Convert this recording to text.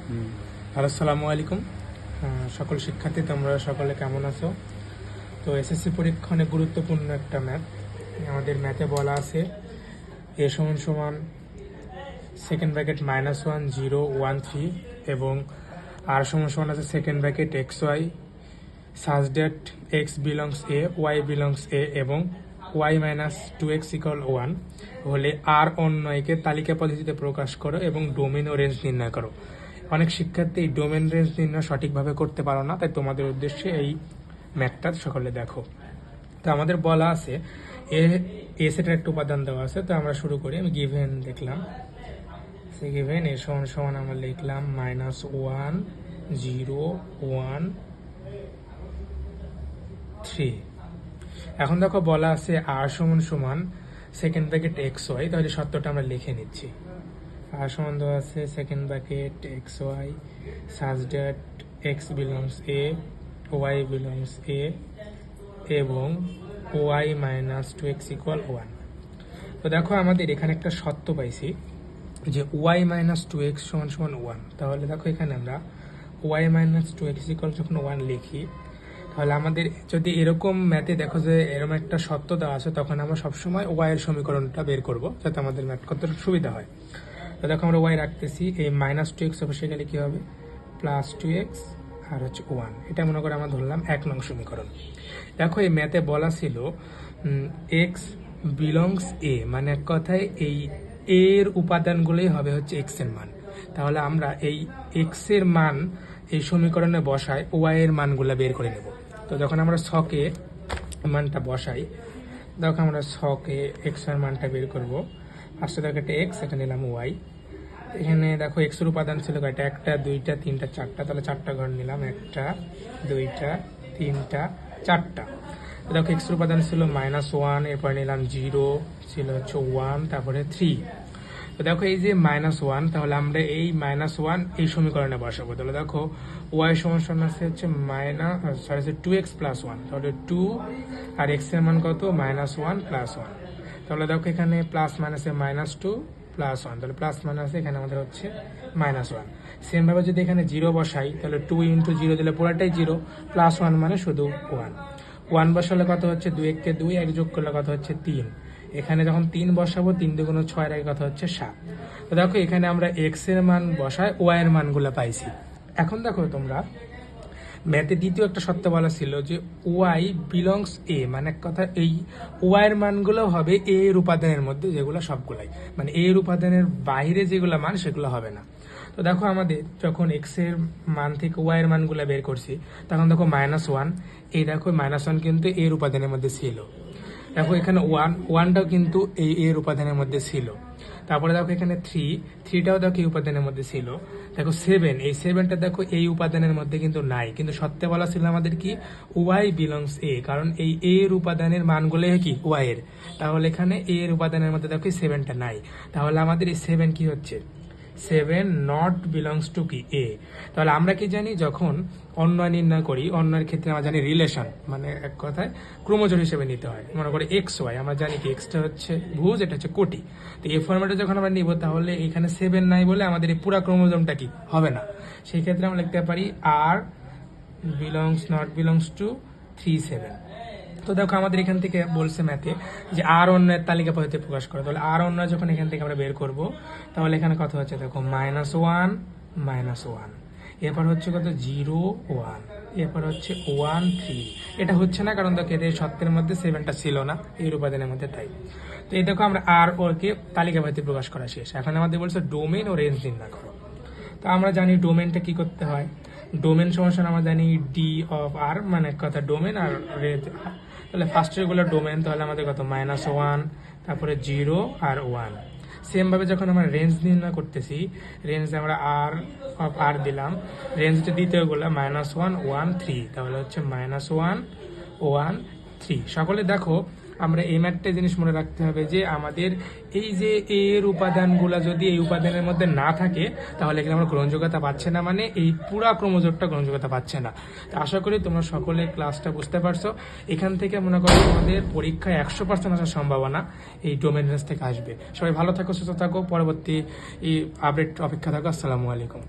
Hello, আসসালামু আলাইকুম। সকল শিক্ষার্থী, তোমরা সকলে কেমন আছো? তো এসএসসি পরীক্ষা অনেক গুরুত্বপূর্ণ একটা ম্যাথ। আমাদের ম্যাথে বলা আছে এ সমান সমান সেকেন্ড ব্র্যাকেট -1 0 1 3 এবং আর সমান সমান আছে second bracket xy such that x belongs A y belongs A এবং y - 2x = 1 হলে আর অন্যয়কে তালিকা পদ্ধতিতে প্রকাশ করো এবং ডোমেন ও রেঞ্জ নির্ণয় করো। অনেক শিক্ষার্থী এই ডোমেন রেঞ্জ নির্ণয় সঠিকভাবে করতে পারো না, তাই তোমাদের উদ্দেশ্যে এই ম্যাথটা সকলে দেখো। তো আমাদের বলা আছে এ সেটের একটা উপাদান দেওয়া আছে। তো আমরা শুরু করি। আমি গিভেন দেখলাম, সে গিভেন এ সমান সমান আমরা লিখলাম -1 0 1 3। এখন দেখো বলা আছে আর সমান সমান সেকেন্ড ব্র্যাকেট xy, তাহলে সত্যটা আমরা লিখে নিচ্ছি। আর সমান দেওয়া আছে second bracket xy such that x belongs A y belongs A এবং y - 2x = 1। তো দেখো আমাদের এখানে একটা সত্য পাইছি যে y - 2x = 1। তাহলে দেখো এখানে আমরা y - 2x যখন 1 লিখি, তাহলে আমাদের যদি এরকম ম্যাথে দেখো যে এরকম একটা সত্য দেওয়া আছে, তখন আমরা সবসময় y এর সমীকরণটা বের করব যাতে আমাদের ম্যাথ করতে সুবিধা হয়। তো দেখো আমরা y রাখতেছি, এই -2x অবশ্যই গেলে কি হবে +2x আর হচ্ছে 1। এটা মনে করে আমরা ধরলাম 1 নং সমীকরণ। দেখো এই ম্যাথে বলা ছিল x বিলংস এ, মানে এক কথায় এই এর উপাদানগুলোই হবে হচ্ছে x এর মান। তাহলে আমরা এই x এর মান এই সমীকরণে বসায় y এর মানগুলো বের করে নেব। তো যখন আমরা ছকে মানটা বসাই, দেখো আমরা ছকে x এর মানটা বের করব। ফার্স্টে দেখো একটা x, এটা নিলাম y। এখানে দেখো x এর উপাদান ছিল কয়টা, 1টা 2টা 3টা 4টা, তাহলে 4টা ঘর নিলাম, 1টা 2টা 3টা 4টা। দেখো x এর উপাদান ছিল -1, এরপর নিলাম 0, ছিল হচ্ছে 1, তারপরে 3। তো দেখো এই যে -1, তাহলে আমরা এই -1 এই সমীকরণে বসাবো। তাহলে দেখো y সমান আছে হচ্ছে 2x + 1, তাহলে 2 আর x এর মান কত -1 + 1। তাহলে দেখো এখানে প্লাস মাইনাসে -2 + 1, তাহলে প্লাস মাইনাস এখানে আমাদের হচ্ছে -1। সেম ভাবে যদি এখানে 0 বসাই, তাহলে 2 × 0 দিলে পুরোটাই 0, +1 মানে শুধু 1। 1 বসালে কত হচ্ছে 2 × 2, 1 যোগ করলে কত হচ্ছে 3। এখানে যখন 3 বসাবো, 3 × 2 = 6, এর আগে কত হচ্ছে 7। তো দেখো এখানে আমরা x এর মান বসায় y এর মানগুলো পাইছি। এখন দেখো তোমরা ম্যাথে দ্বিতীয় একটা সত্য বলা ছিল যে y বিলংস এ, মানে এক কথা এই y এর মানগুলো হবে a এর উপাদানের মধ্যে, যেগুলো সবগুলাই, মানে a এর উপাদানের বাইরে যেগুলো মান সেগুলো হবে না। তো দেখো আমাদের যখন x এর মান থেকে y এর মানগুলো বের করছি, তখন দেখো -1, এই দেখো -1 কিন্তু a এর উপাদানের মধ্যে ছিল। দেখো এখানে 1টাও কিন্তু এই এর উপাদানের মধ্যে ছিল। তারপরে দেখো এখানে 3টাও দেখো এই উপাদানের মধ্যে ছিল। দেখো 7, এই 7টা দেখো এই উপাদানের মধ্যে কিন্তু নাই, কিন্তু সত্যি বলা ছিল আমাদের কি y বিলংস এ, কারণ এই এর উপাদানের মানগুলো কি y এর। তাহলে এখানে a এর উপাদানের মধ্যে দেখো এই 7টা নাই, তাহলে আমাদের এই 7 কি হচ্ছে 7 নট বিলংস টু কি এ। তাহলে আমরা কি জানি, যখন অন্যয় নির্ণয় করি, অন্যের ক্ষেত্রে আমরা জানি রিলেশন, মানে এক কথায় ক্রোমোজোর হিসেবে নিতে হয়। মনে করি xy, আমরা জানি কি এক্সটা হচ্ছে ভুজ, এটা হচ্ছে কোটি। তো এই ফরম্যাটে যখন আমরা নিব, তাহলে এখানে 7 নাই বলে আমাদের এই পুরা ক্রোমোজোমটা কি হবে না। সেই ক্ষেত্রে আমরা লিখতে পারি আর নট বিলংস টু 3 7। তো দেখো আমাদের এখান থেকে বলছে ম্যাথে যে আর অন্যের তালিকা পদ্ধতি প্রকাশ করে। তাহলে আর অন্য যখন এখান থেকে আমরা বের করব, তাহলে এখানে কত হচ্ছে দেখো -1 -1, এরপর হচ্ছে কত 0 1, এরপর হচ্ছে 1 3। এটা হচ্ছে না কারণ দেখো এদের সত্যের মধ্যে 7টা ছিল না এই উপাদানের মধ্যে, তাই। তো এই দেখো আমরা আর ওকে তালিকা পদ্ধতি প্রকাশ করা শেষ। এখন আমাদের বলছে ডোমেন ও রেঞ্জ নির্ণয় করো। তো আমরা জানি ডোমেনটা কি করতে হয়। ডোমেন সমান আমরা জানি d(r), মানে কথা ডোমেন আর রেঞ্জ। তাহলে ফার্স্টের গুলো ডোমেন, তাহলে আমাদের কত -1, তারপরে 0 আর 1। সেম ভাবে যখন আমরা রেঞ্জ নির্ণয় করতেছি, রেঞ্জ আমরা r দিলাম, রেঞ্জ হচ্ছে দ্বিতীয় গুলো -1 1 3, তাহলে হচ্ছে -1 1 3। সকলে দেখো আমরা এই ম্যাথটা জিনিস মনে রাখতে হবে যে আমাদের এই যে এর উপাদানগুলো যদি এই উপাদানের মধ্যে না থাকে, তাহলে এখানে আমরা গ্রহণযোগ্যতা পাচ্ছে না, মানে এই পুরা ক্রোমোজোমটা গ্রহণযোগ্যতা পাচ্ছে না। তো আশা করি তোমরা সকলে ক্লাসটা বুঝতে পারছো। এখান থেকে মনে করো তোমাদের পরীক্ষায় 100% আসার সম্ভাবনা এই ডোমেন রেঞ্জ থেকে আসবে। সবাই ভালো থাকো, সুস্থ থাকো, পরবর্তী এই আপডেট অপেক্ষা থাকো। আসসালামু আলাইকুম।